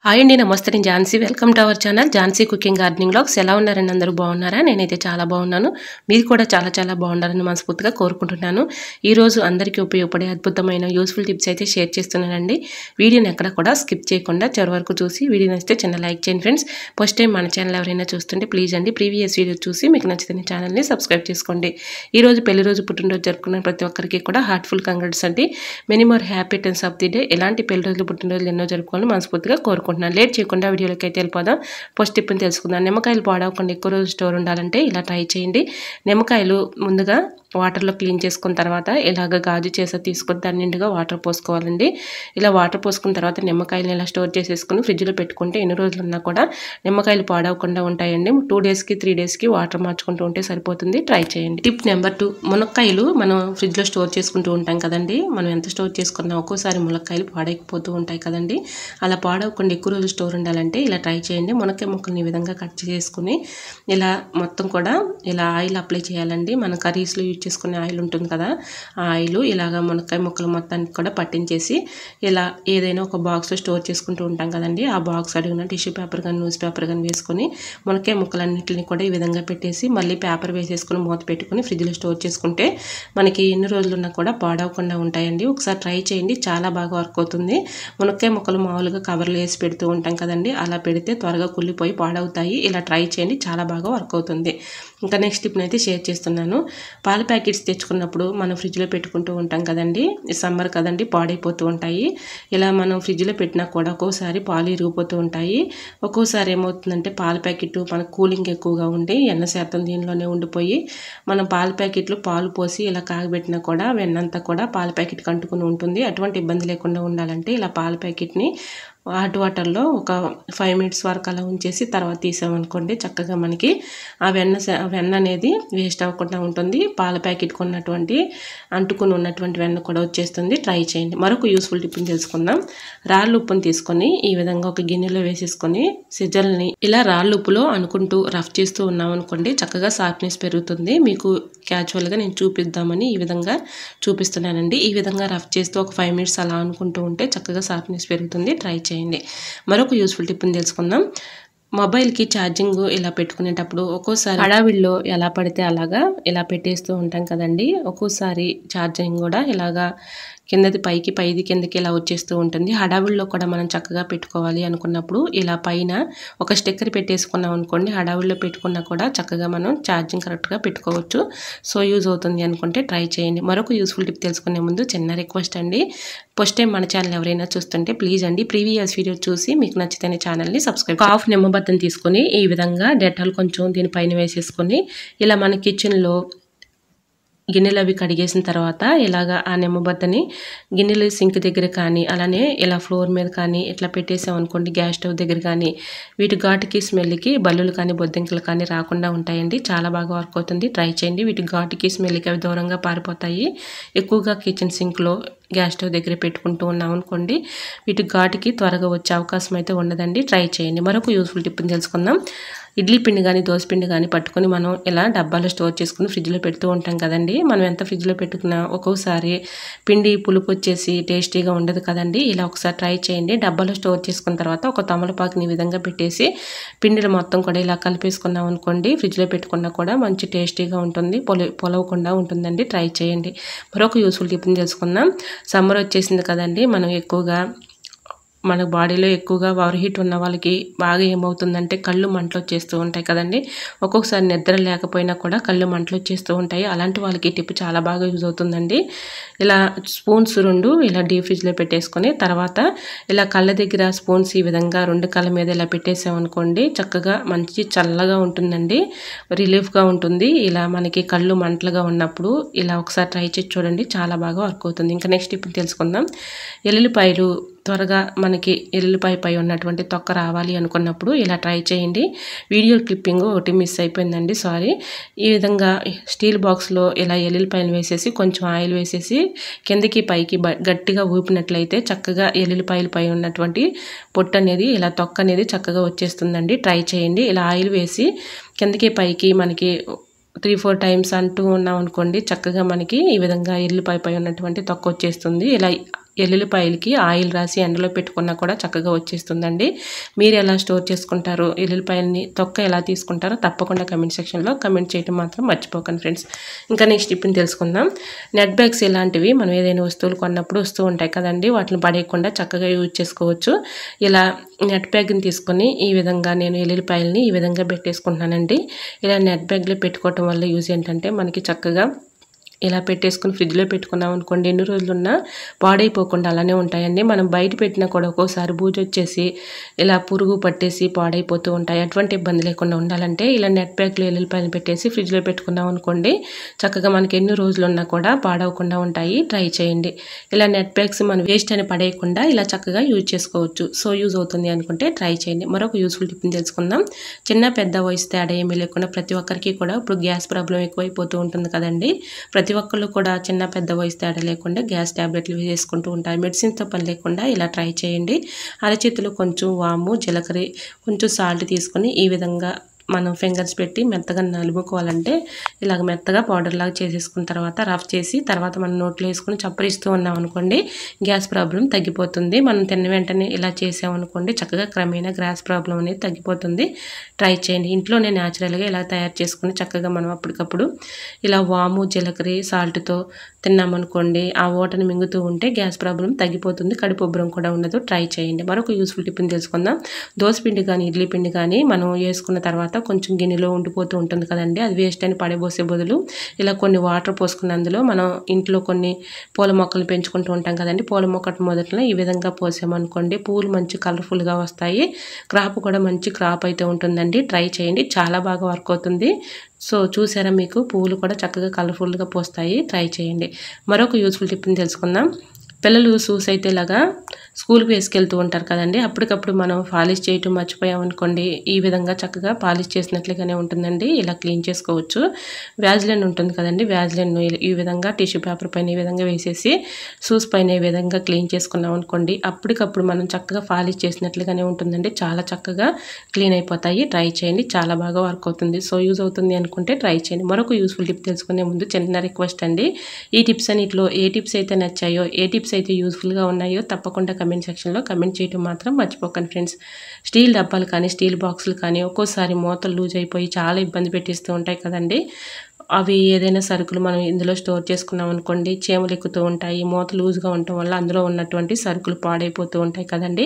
Hi అండి, నమస్తే. నేను Jhansi. Welcome to our channel Jhansi cooking gardening vlogs. ఎలా ఉన్నారండి? అందరూ బాగున్నారా? నేనైతే చాలా బాగున్నాను. మీరు కూడా చాలా బాగున్నారని మనస్ఫూర్తిగా కోరుకుంటున్నాను. ఈరోజు అందరికీ ఉపయోగపడే అద్భుతమైన యూస్ఫుల్ టిప్స్ అయితే షేర్ చేస్తున్నానండి. వీడియోని ఎక్కడ కూడా స్కిప్ చేయకుండా చివరి వరకు చూసి వీడియో నచ్చితే చిన్న లైక్ చేయండి ఫ్రెండ్స్. ఫస్ట్ టైం మన ఛానల్ ఎవరైనా చూస్తుంటే ప్లీజ్ అండి ప్రీవియస్ వీడియో చూసి మీకు నచ్చితే ఛానల్ని సబ్స్క్రైబ్ చేసుకోండి. ఈరోజు పెళ్లి రోజు పుట్టినరోజు జరుపుకున్న ప్రతి ఒక్కరికి కూడా హార్ట్ఫుల్ కంగ్రాట్స్ అండి. Many more happy returns of the day. ఎలాంటి పెళ్లి రోజులు పుట్టినరోజులు ఎన్నో జరుపుకోవాలని మనస్ఫూర్తిగా కోరుకుంటున్నాను. లేట్ చేయకుండా వీడియోలోకి అయితే వెళ్ళిపోదాం. ఫస్ట్ టిప్ని తెలుసుకుందాం. నిమ్మకాయలు పాడవకుండా ఎక్కువ రోజు స్టోర్ ఉండాలంటే ఇలా ట్రై చేయండి. నిమ్మకాయలు ముందుగా వాటర్లో క్లీన్ చేసుకున్న తర్వాత ఇలాగ గాజు చేస తీసుకొని దాని నిండుగా వాటర్ పోసుకోవాలండి. ఇలా వాటర్ పోసుకున్న తర్వాత నిమ్మకాయలు ఇలా స్టోర్ చేసేసుకుని ఫ్రిడ్జ్లో పెట్టుకుంటే ఎన్ని రోజులు ఉన్నా కూడా నిమ్మకాయలు పాడవకుండా ఉంటాయండి. 2 డేస్కి 3 డేస్కి వాటర్ మార్చుకుంటూ ఉంటే సరిపోతుంది. ట్రై చేయండి. టిప్ నెంబర్ 2, మునక్కాయలు మనం ఫ్రిడ్జ్లో స్టోర్ చేసుకుంటూ ఉంటాం కదండి. మనం ఎంత స్టోర్ చేసుకున్నా ఒక్కోసారి మునక్కాయలు పాడైపోతూ ఉంటాయి కదండి. అలా పాడవకుండా ఎక్కువ రోజులు స్టోర్ ఉండాలంటే ఇలా ట్రై చేయండి. మునక్కాయ ముక్కల్ని ఈ విధంగా కట్ చేసుకుని ఇలా మొత్తం కూడా ఇలా ఆయిల్ అప్లై చేయాలండి. మన కర్రీస్లో యూజ్ చేసుకునే ఆయిల్ ఉంటుంది కదా, ఆ ఆయిల్ ఇలాగ మునక్కాయ ముక్కలు మొత్తానికి కూడా పట్టించేసి ఇలా ఏదైనా ఒక బాక్స్లో స్టోర్ చేసుకుంటూ ఉంటాం కదండి. ఆ బాక్స్ అడుగున టిష్యూ పేపర్ కానీ న్యూస్ పేపర్ కానీ వేసుకొని మునక్కాయ ముక్కలన్నింటిని కూడా ఈ విధంగా పెట్టేసి మళ్ళీ పేపర్ వేసేసుకుని మూత పెట్టుకుని ఫ్రిడ్జ్లో స్టోర్ చేసుకుంటే మనకి ఎన్ని రోజులు ఉన్నా కూడా పాడవకుండా ఉంటాయండి. ఒకసారి ట్రై చేయండి, చాలా బాగా వర్క్ అవుతుంది. మునక్కాయ ముక్కలు మామూలుగా కవర్లో వేసి పెడుతూ ఉంటాం కదండి, అలా పెడితే త్వరగా కుళ్ళిపోయి పాడవుతాయి. ఇలా ట్రై చేయండి, చాలా బాగా వర్క్ అవుతుంది. ఇంకా నెక్స్ట్ టిప్ని అయితే షేర్ చేస్తున్నాను. పాల ప్యాకెట్స్ తెచ్చుకున్నప్పుడు మనం ఫ్రిడ్జ్లో పెట్టుకుంటూ ఉంటాం కదండి. సమ్మర్ కదండి, పాడైపోతూ ఉంటాయి. ఇలా మనం ఫ్రిడ్జ్లో పెట్టినా కూడా ఒక్కోసారి పాలు ఇరిగిపోతూ ఉంటాయి. ఒక్కోసారి ఏమవుతుందంటే పాల ప్యాకెట్ మన కూలింగ్ ఎక్కువగా ఉండి ఎన్న శాతం దీనిలోనే ఉండిపోయి మనం పాల ప్యాకెట్లు పాలు పోసి ఇలా కాగబెట్టినా కూడా వెన్నంతా కూడా పాల ప్యాకెట్కి అంటుకుని ఉంటుంది. అటువంటి ఇబ్బంది లేకుండా ఉండాలంటే ఇలా పాల ప్యాకెట్ని హాట్ వాటర్లో ఒక 5 మినిట్స్ వరకు అలా ఉంచేసి తర్వాత తీసామనుకోండి, చక్కగా మనకి ఆ వెన్న అనేది వేస్ట్ అవ్వకుండా ఉంటుంది. పాల ప్యాకెట్కి ఉన్నటువంటి అంటుకుని ఉన్నటువంటి వెన్న కూడా వచ్చేస్తుంది. ట్రై చేయండి. మరొక యూస్ఫుల్ టిప్ని తెలుసుకుందాం. రాళ్ళు ఉప్పుని తీసుకొని ఈ విధంగా ఒక గిన్నెలో వేసేసుకొని సిజల్ని ఇలా రాళ్ళు ఉప్పులో అనుకుంటూ రఫ్ చేస్తూ ఉన్నాం అనుకోండి, చక్కగా షార్ప్నెస్ పెరుగుతుంది. మీకు క్యాజువల్గా నేను చూపిద్దామని ఈ విధంగా చూపిస్తున్నానండి. ఈ విధంగా రఫ్ చేస్తూ ఒక 5 మినిట్స్ అలా అనుకుంటూ ఉంటే చక్కగా షార్ప్నెస్ పెరుగుతుంది. ట్రై చేయండి. మరొక యూస్ఫుల్ టిప్ని తెలుసుకుందాం. మొబైల్కి ఛార్జింగ్ ఇలా పెట్టుకునేటప్పుడు ఒక్కోసారి హడావిడిలో ఎలా పడితే అలాగా ఇలా పెట్టేస్తూ ఉంటాం కదండి. ఒక్కోసారి ఛార్జింగ్ కూడా ఇలాగా కిందది పైకి పైది కిందకి ఇలా వచ్చేస్తూ ఉంటుంది. హడావిడిలో కూడా మనం చక్కగా పెట్టుకోవాలి అనుకున్నప్పుడు ఇలా పైన ఒక స్టిక్కర్ పెట్టేసుకున్నాం అనుకోండి, హడావిడిలో పెట్టుకున్నా కూడా చక్కగా మనం ఛార్జింగ్ కరెక్ట్గా పెట్టుకోవచ్చు. సో యూజ్ అవుతుంది అనుకుంటే ట్రై చేయండి. మరొక యూస్ఫుల్ టిప్ తెలుసుకునే ముందు చిన్న రిక్వెస్ట్ అండి. ఫస్ట్ టైం మన ఛానల్ ఎవరైనా చూస్తుంటే ప్లీజ్ అండి ప్రీవియస్ వీడియో చూసి మీకు నచ్చితేనే ఛానల్ని సబ్స్క్రైబ్. హాఫ్ నిమ్మబద్దం తీసుకొని ఈ విధంగా డెటాల్ కొంచెం దీనిపైన వేసేసుకొని ఇలా మన కిచెన్లో గిన్నెలు అవి కడిగేసిన తర్వాత ఇలాగా ఆ నిమ్మబద్దని గిన్నెలు సింక్ దగ్గర కానీ అలానే ఇలా ఫ్లోర్ మీద కానీ ఇట్లా పెట్టేసాం అనుకోండి, గ్యాస్ స్టవ్ దగ్గర కానీ వీటి ఘాటుకి స్మెల్కి బల్లులు కానీ బొద్దింకలు కానీ రాకుండా ఉంటాయండి. చాలా బాగా వర్క్ అవుతుంది. ట్రై చేయండి. వీటి ఘాటుకి స్మెల్కి అవి దూరంగా పారిపోతాయి. ఎక్కువగా కిచెన్ సింక్లో గ్యాస్ స్టవ్ దగ్గర పెట్టుకుంటూ ఉన్నాం అనుకోండి, వీటి ఘాటుకి త్వరగా వచ్చే అవకాశం అయితే ఉండదండి. ట్రై చేయండి. మరొక యూస్ఫుల్ టిప్ని తెలుసుకుందాం. ఇడ్లీ పిండి కానీ దోశ పిండి కానీ పట్టుకొని మనం ఇలా డబ్బాలో స్టోర్ చేసుకుని ఫ్రిడ్జ్లో పెడుతూ ఉంటాం కదండి. మనం ఎంత ఫ్రిడ్జ్లో పెట్టుకున్నా ఒక్కోసారి పిండి పులుపు వచ్చేసి టేస్టీగా ఉండదు కదండి. ఇలా ఒకసారి ట్రై చేయండి. డబ్బాలో స్టోర్ చేసుకున్న తర్వాత ఒక తమలపాకుని ఈ విధంగా పెట్టేసి పిండిలు మొత్తం కూడా ఇలా కలిపేసుకున్నాం అనుకోండి, ఫ్రిడ్జ్లో పెట్టుకున్నా కూడా మంచి టేస్టీగా ఉంటుంది, పొలవకుండా ఉంటుందండి. ట్రై చేయండి. మరొక యూస్ఫుల్ టిప్ని తెలుసుకుందాం. సమ్మర్ వచ్చేసింది కదండి, మనం ఎక్కువగా మన బాడీలో ఎక్కువగా ఓవర్ హీట్ ఉన్న వాళ్ళకి బాగా ఏమవుతుందంటే కళ్ళు మంటలు వచ్చేస్తూ ఉంటాయి కదండి. ఒక్కొక్కసారి నిద్ర లేకపోయినా కూడా కళ్ళు మంటలు వచ్చేస్తూ ఉంటాయి. అలాంటి వాళ్ళకి టిప్ చాలా బాగా యూజ్ అవుతుందండి. ఇలా స్పూన్స్ 2 ఇలా డీప్ ఫ్రిడ్జ్లో పెట్టేసుకొని తర్వాత ఇలా కళ్ళ దగ్గర స్పూన్స్ ఈ విధంగా 2 కళ్ళ మీద ఇలా పెట్టేసామనుకోండి, చక్కగా మంచి చల్లగా ఉంటుందండి, రిలీఫ్గా ఉంటుంది. ఇలా మనకి కళ్ళు మంటలుగా ఉన్నప్పుడు ఇలా ఒకసారి ట్రై చేసి చూడండి, చాలా బాగా వర్క్ అవుతుంది. ఇంకా నెక్స్ట్ టిప్ తెలుసుకుందాం. ఎల్లుల్లిపాయలు త్వరగా మనకి ఎల్లుల్లిపాయ పై ఉన్నటువంటి తొక్క రావాలి అనుకున్నప్పుడు ఇలా ట్రై చేయండి. వీడియో క్లిప్పింగ్ ఒకటి మిస్ అయిపోయిందండి, సారీ. ఈ విధంగా స్టీల్ బాక్స్లో ఇలా ఎల్లుల్లిపాయలు వేసేసి కొంచెం ఆయిల్ వేసేసి కిందకి పైకి గట్టిగా ఊపినట్లయితే చక్కగా ఎల్లుల్లిపాయల పై ఉన్నటువంటి పొట్టు అనేది ఇలా తొక్క అనేది చక్కగా వచ్చేస్తుందండి. ట్రై చేయండి. ఇలా ఆయిల్ వేసి కిందకి పైకి మనకి 3-4 టైమ్స్ అంటూ ఉన్నాం అనుకోండి, చక్కగా మనకి ఈ విధంగా ఎల్లుల్లిపాయ పై ఉన్నటువంటి తొక్క వచ్చేస్తుంది. ఇలా ఎల్లుల్లిపాయలకి ఆయిల్ రాసి ఎండలో పెట్టుకున్నా కూడా చక్కగా వచ్చేస్తుందండి. మీరు ఎలా స్టోర్ చేసుకుంటారో, ఎల్లుల్లిపాయలని తొక్క ఎలా తీసుకుంటారో తప్పకుండా కమెంట్ సెక్షన్లో కమెంట్ చేయడం మాత్రం మర్చిపోకండి ఫ్రెండ్స్. ఇంకా నెక్స్ట్ టిప్ని తెలుసుకుందాం. నెట్ బ్యాగ్స్ ఇలాంటివి మనం ఏదైనా వస్తువులు కొన్నప్పుడు వస్తూ ఉంటాయి కదండి, వాటిని పడేయకుండా చక్కగా యూజ్ చేసుకోవచ్చు. ఇలా నెట్ బ్యాగ్ని తీసుకొని ఈ విధంగా నేను ఎల్లుల్లిపాయలని ఈ విధంగా పెట్టేసుకుంటున్నానండి. ఇలా నెట్ బ్యాగ్లో పెట్టుకోవటం వల్ల యూజ్ ఏంటంటే మనకి చక్కగా ఇలా పెట్టేసుకుని ఫ్రిడ్జ్లో పెట్టుకున్నాం అనుకోండి, ఎన్ని రోజులున్నా పాడైపోకుండా అలానే ఉంటాయండి. మనం బయట పెట్టినా కూడా ఒక్కోసారి బూజు వచ్చేసి ఇలా పురుగు పట్టేసి పాడైపోతూ ఉంటాయి. అటువంటి ఇబ్బంది లేకుండా ఉండాలంటే ఇలా నెట్ బ్యాగ్లో ఎల్లుల్లిపాయలు పెట్టేసి ఫ్రిడ్జ్లో పెట్టుకున్నాం అనుకోండి, చక్కగా మనకి ఎన్ని రోజులున్నా కూడా పాడవకుండా ఉంటాయి. ట్రై చేయండి. ఇలా నెట్ బ్యాగ్స్ మనం వేస్ట్ అని పడేయకుండా ఇలా చక్కగా యూజ్ చేసుకోవచ్చు. సో యూజ్ అవుతుంది అనుకుంటే ట్రై చేయండి. మరొక యూస్ఫుల్ టిప్ని తెలుసుకుందాం. చిన్న పెద్ద వయసు తేడా ఏమీ లేకుండా ప్రతి ఒక్కరికి కూడా ఇప్పుడు గ్యాస్ ప్రాబ్లం ఎక్కువైపోతూ ఉంటుంది కదండి. ప్రతి ఒక్కళ్ళు కూడా చిన్న పెద్ద వయసు తేడా లేకుండా గ్యాస్ ట్యాబ్లెట్లు వేసుకుంటూ ఉంటారు. మెడిసిన్తో పని లేకుండా ఇలా ట్రై చేయండి. అరచేతిలో కొంచెం వాము, జీలకర్ర, కొంచెం సాల్ట్ తీసుకొని ఈ విధంగా మనం ఫింగర్స్ పెట్టి మెత్తగా నలుపుకోవాలంటే ఇలాగ మెత్తగా పౌడర్ లాగా చేసేసుకున్న తర్వాత రఫ్ చేసి తర్వాత మనం నోట్లో వేసుకొని చప్పరిస్తూ ఉన్నాం అనుకోండి, గ్యాస్ ప్రాబ్లం తగ్గిపోతుంది. మనం తిన్న వెంటనే ఇలా చేసామనుకోండి చక్కగా క్రమేణా గ్యాస్ ప్రాబ్లం అనేది తగ్గిపోతుంది. ట్రై చేయండి. ఇంట్లోనే న్యాచురల్గా ఇలా తయారు చేసుకుని చక్కగా మనం అప్పటికప్పుడు ఇలా వాము, జీలకర్ర, సాల్ట్తో తిన్నామనుకోండి, ఆ ఓటను మింగుతూ ఉంటే గ్యాస్ ప్రాబ్లం తగ్గిపోతుంది. కడుపు ఉబ్బరం కూడా ఉండదు. ట్రై చేయండి. మరొక యూస్ఫుల్ టిప్ని తెలుసుకుందాం. దోసపిండి కానీ ఇడ్లీ పిండి కానీ మనం వేసుకున్న తర్వాత కొంచెం గిన్నెలో ఉండిపోతూ ఉంటుంది కదండి, అది వేస్ట్ అని పడేబోసే బదులు ఇలా కొన్ని వాటర్ పోసుకున్న అందులో మనం ఇంట్లో కొన్ని పూల మొక్కలు పెంచుకుంటూ ఉంటాం కదండి, పూల మొక్కటి మొదట్లో ఈ విధంగా పోసామనుకోండి పూలు మంచి కలర్ఫుల్గా వస్తాయి. క్రాప్ కూడా మంచి క్రాప్ అయితే ఉంటుందండి. ట్రై చేయండి. చాలా బాగా వర్క్ అవుతుంది. సో చూసారా, మీకు పువ్వులు కూడా చక్కగా కలర్ఫుల్గా పోస్తాయి. ట్రై చేయండి. మరొక యూస్ఫుల్ టిప్ని తెలుసుకుందాం. పిల్లలు షూస్ అయితే ఇలాగా స్కూల్కి వేసుకెళ్తూ ఉంటారు కదండి, అప్పటికప్పుడు మనం పాలిష్ చేయటం మర్చిపోయామనుకోండి, ఈ విధంగా చక్కగా పాలిష్ చేసినట్లుగానే ఉంటుందండి. ఇలా క్లీన్ చేసుకోవచ్చు. వ్యాజ్లైన్ ఉంటుంది కదండి, వ్యాజ్లైన్ ఈ విధంగా టిష్యూ పేపర్ పైన ఈ విధంగా వేసేసి షూస్ పైన ఈ విధంగా క్లీన్ చేసుకున్నాం అనుకోండి, అప్పటికప్పుడు మనం చక్కగా పాలిష్ చేసినట్లుగానే ఉంటుందండి. చాలా చక్కగా క్లీన్ అయిపోతాయి. ట్రై చేయండి. చాలా బాగా వర్క్ అవుతుంది. సో యూజ్ అవుతుంది అనుకుంటే ట్రై చేయండి. మరొక యూస్ఫుల్ టిప్ తెలుసుకునే ముందు చిన్న రిక్వెస్ట్ అండి. ఈ టిప్స్ అన్నిటిలో ఏ టిప్స్ అయితే నచ్చాయో, ఏ టిప్స్ అయితే యూస్ఫుల్గా ఉన్నాయో తప్పకుండా కమెంట్ సెక్షన్లో కమెంట్ చేయడం మాత్రం మర్చిపోకండి ఫ్రెండ్స్. స్టీల్ డబ్బాలు కానీ స్టీల్ బాక్సులు కానీ ఒక్కోసారి మూతలు లూజ్ అయిపోయి చాలా ఇబ్బంది పెట్టిస్తూ ఉంటాయి కదండి. అవి ఏదైనా సరుకులు మనం ఇందులో స్టోర్ చేసుకున్నాం అనుకోండి, చీమలు ఎక్కుతూ ఉంటాయి. మూత లూజ్గా ఉండటం వల్ల అందులో ఉన్నటువంటి సరుకులు పాడైపోతూ ఉంటాయి కదండి.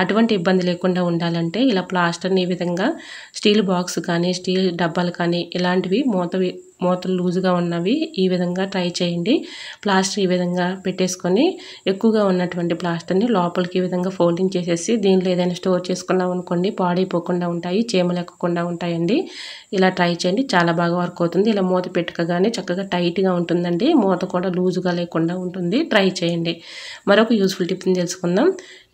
అటువంటి ఇబ్బంది లేకుండా ఉండాలంటే ఇలా ప్లాస్టర్ని ఈ విధంగా స్టీల్ బాక్స్ కానీ స్టీల్ డబ్బాలు కానీ ఇలాంటివి మూతలు లూజుగా ఉన్నవి ఈ విధంగా ట్రై చేయండి. ప్లాస్టర్ ఈ విధంగా పెట్టేసుకొని ఎక్కువగా ఉన్నటువంటి ప్లాస్టర్ని లోపలికి ఈ విధంగా ఫోల్డింగ్ చేసేసి దీనిలో ఏదైనా స్టోర్ చేసుకున్నాం అనుకోండి, పాడైపోకుండా ఉంటాయి, చీమలు ఎక్కకుండా ఉంటాయండి. ఇలా ట్రై చేయండి. చాలా బాగా వర్క్ అవుతుంది. ఇలా మూత పెట్టుకోగానే చక్కగా టైట్గా ఉంటుందండి, మూత కూడా లూజుగా లేకుండా ఉంటుంది. ట్రై చేయండి. మరొక యూస్ఫుల్ టిప్ని తెలుసుకుందాం.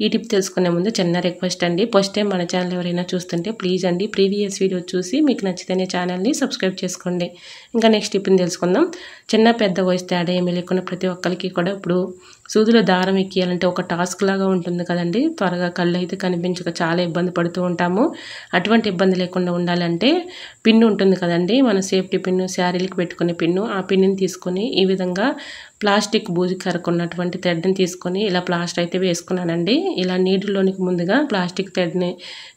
ఈ టిప్ తెలుసుకునే ముందు చిన్న రిక్వెస్ట్ అండి, ఫస్ట్ టైం మన ఛానల్ ఎవరైనా చూస్తుంటే ప్లీజ్ అండి ప్రీవియస్ వీడియో చూసి మీకు నచ్చితేనే ఛానల్ని సబ్స్క్రైబ్ చేసుకోండి. ఇంకా నెక్స్ట్ టిప్ని తెలుసుకుందాం. చిన్న పెద్ద వయసు తేడా ఏమీ లేకుండా ప్రతి ఒక్కరికి కూడా ఇప్పుడు సూదిలో దారం ఎక్కియాలంటే ఒక టాస్క్ లాగా ఉంటుంది కదండి. త్వరగా కళ్ళు అయితే కనిపించక చాలా ఇబ్బంది పడుతూ ఉంటాము. అటువంటి ఇబ్బంది లేకుండా ఉండాలంటే పిన్ను ఉంటుంది కదండి, మన సేఫ్టీ పిన్ను, శారీలకు పెట్టుకునే పిన్ను, ఆ పిన్నుని తీసుకొని ఈ విధంగా ప్లాస్టిక్ బూజు కరకున్నటువంటి థ్రెడ్ని తీసుకొని ఇలా ప్లాస్టర్ అయితే వేసుకున్నానండి. ఇలా నీటిలోనికి ముందుగా ప్లాస్టిక్ థ్రెడ్ని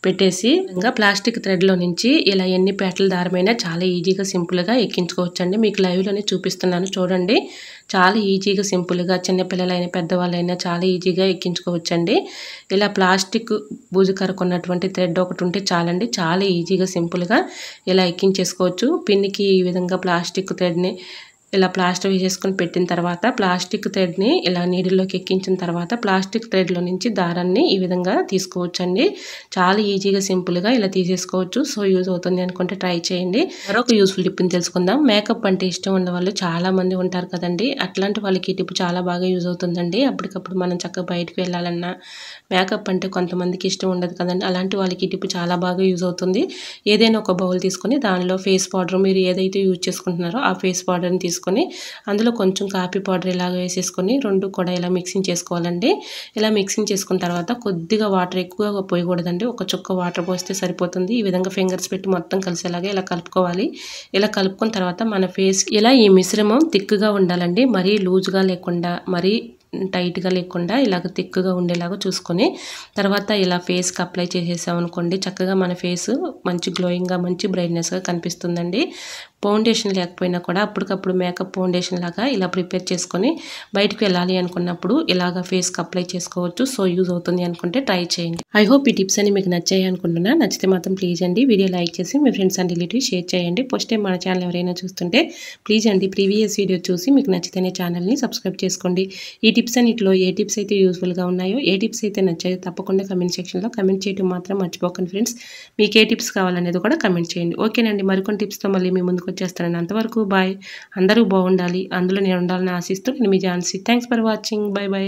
పెట్టేసి ఇంకా ప్లాస్టిక్ థ్రెడ్లో నుంచి ఇలా ఎన్ని పేటల దారమైనా చాలా ఈజీగా సింపుల్గా ఎక్కించుకోవచ్చండి. మీకు లైవ్లోనే చూపిస్తున్నాను చూడండి. చాలా ఈజీగా సింపుల్గా చిన్నపిల్లలైనా పెద్దవాళ్ళైనా చాలా ఈజీగా ఎక్కించుకోవచ్చండి. ఇలా ప్లాస్టిక్ బూజు కరకున్నటువంటి థ్రెడ్ ఒకటి ఉంటే చాలండి, చాలా ఈజీగా సింపుల్గా ఇలా ఎక్కించేసుకోవచ్చు. పిన్నికి ఈ విధంగా ప్లాస్టిక్ థ్రెడ్ని ఇలా ప్లాస్టర్ వేసేసుకొని పెట్టిన తర్వాత ప్లాస్టిక్ థ్రెడ్ని ఇలా నీడిల్లోకి ఎక్కించిన తర్వాత ప్లాస్టిక్ థ్రెడ్లో నుంచి దారాన్ని ఈ విధంగా తీసుకోవచ్చండి. చాలా ఈజీగా సింపుల్గా ఇలా తీసేసుకోవచ్చు. సో యూజ్ అవుతుంది అనుకుంటే ట్రై చేయండి. మరొక యూస్ఫుల్ టిప్ని తెలుసుకుందాం. మేకప్ అంటే ఇష్టం ఉన్న వాళ్ళు చాలా మంది ఉంటారు కదండి, అట్లాంటి వాళ్ళకి ఈ టిప్ చాలా బాగా యూజ్ అవుతుందండి. అప్పటికప్పుడు మనం చక్కగా బయటకు వెళ్ళాలన్నా మేకప్ అంటే కొంతమందికి ఇష్టం ఉండదు కదండి, అలాంటి వాళ్ళకి ఈ టిప్ చాలా బాగా యూజ్ అవుతుంది. ఏదైనా ఒక బౌల్ తీసుకొని దానిలో ఫేస్ పౌడర్ మీరు ఏదైతే యూజ్ చేసుకుంటున్నారో ఆ ఫేస్ పౌడర్ని తీసుకొని అందులో కొంచెం కాఫీ పౌడర్ ఇలాగ వేసేసుకొని రెండు కూడా ఇలా మిక్సింగ్ చేసుకోవాలండి. ఇలా మిక్సింగ్ చేసుకున్న తర్వాత కొద్దిగా వాటర్ ఎక్కువగా పోయకూడదండి, ఒక చుక్క వాటర్ పోస్తే సరిపోతుంది. ఈ విధంగా ఫింగర్స్ పెట్టి మొత్తం కలిసేలాగా ఇలా కలుపుకోవాలి. ఇలా కలుపుకున్న తర్వాత మన ఫేస్ ఇలా ఈ మిశ్రమం థిక్గా ఉండాలండి, మరీ లూజ్గా లేకుండా మరీ టైట్‌గా లేకుండా ఇలాగ థిక్‌గా ఉండేలాగా చూసుకొని, తర్వాత ఇలా ఫేస్‌కి అప్లై చేసేసామనుకోండి చక్కగా మన ఫేసు మంచి గ్లోయింగ్‌గా, మంచి బ్రైట్‌నెస్‌గా కనిపిస్తుందండి. ఫౌండేషన్ లేకపోయినా కూడా అప్పటికప్పుడు మేకప్ ఫౌండేషన్ లాగా ఇలా ప్రిపేర్ చేసుకొని బయటకు వెళ్ళాలి అనుకున్నప్పుడు ఇలాగ ఫేస్‌కి అప్లై చేసుకోవచ్చు. సో, యూజ్ అవుతుంది అనుకుంటే ట్రై చేయండి. ఐ హోప్ ఈ టిప్స్ అన్ని మీకు నచ్చాయి అనుకుంటున్నా. నచ్చితే మాత్రం ప్లీజ్ అండి వీడియో లైక్ చేసి మీ ఫ్రెండ్స్ అండ్ రిలేటివ్స్ షేర్ చేయండి. ఫస్ట్ టైం మన ఛానల్ ఎవరైనా చూస్తుంటే ప్లీజ్ అండి ప్రీవియస్ వీడియో చూసి మీకు నచ్చితేనే ఛానల్‌ని సబ్స్క్రైబ్ చేసుకోండి. ఈ టిప్స్ అన్నిటిలో ఏ టిప్స్ అయితే యూజ్‌ఫుల్‌గా ఉన్నాయో, ఏ టిప్స్ అయితే నచ్చాయో తప్పకుండా కమెంట్ సెక్షన్‌లో కమెంట్ చేయడం మాత్రం మర్చిపోకండి ఫ్రెండ్స్. మీకు ఏ టిప్స్ కావాలనేది కూడా కమెంట్ చేయండి. ఓకేనండి, మరికొన్ని టిప్స్‌తో మళ్ళీ మీ ముందుకు వచ్చేస్తానండి. అంతవరకు బాయ్. అందరూ బాగుండాలి, అందులో నేను ఉండాలని ఆశిస్తూ నేను మీ Jhansi. Thanks for watching. Bye by.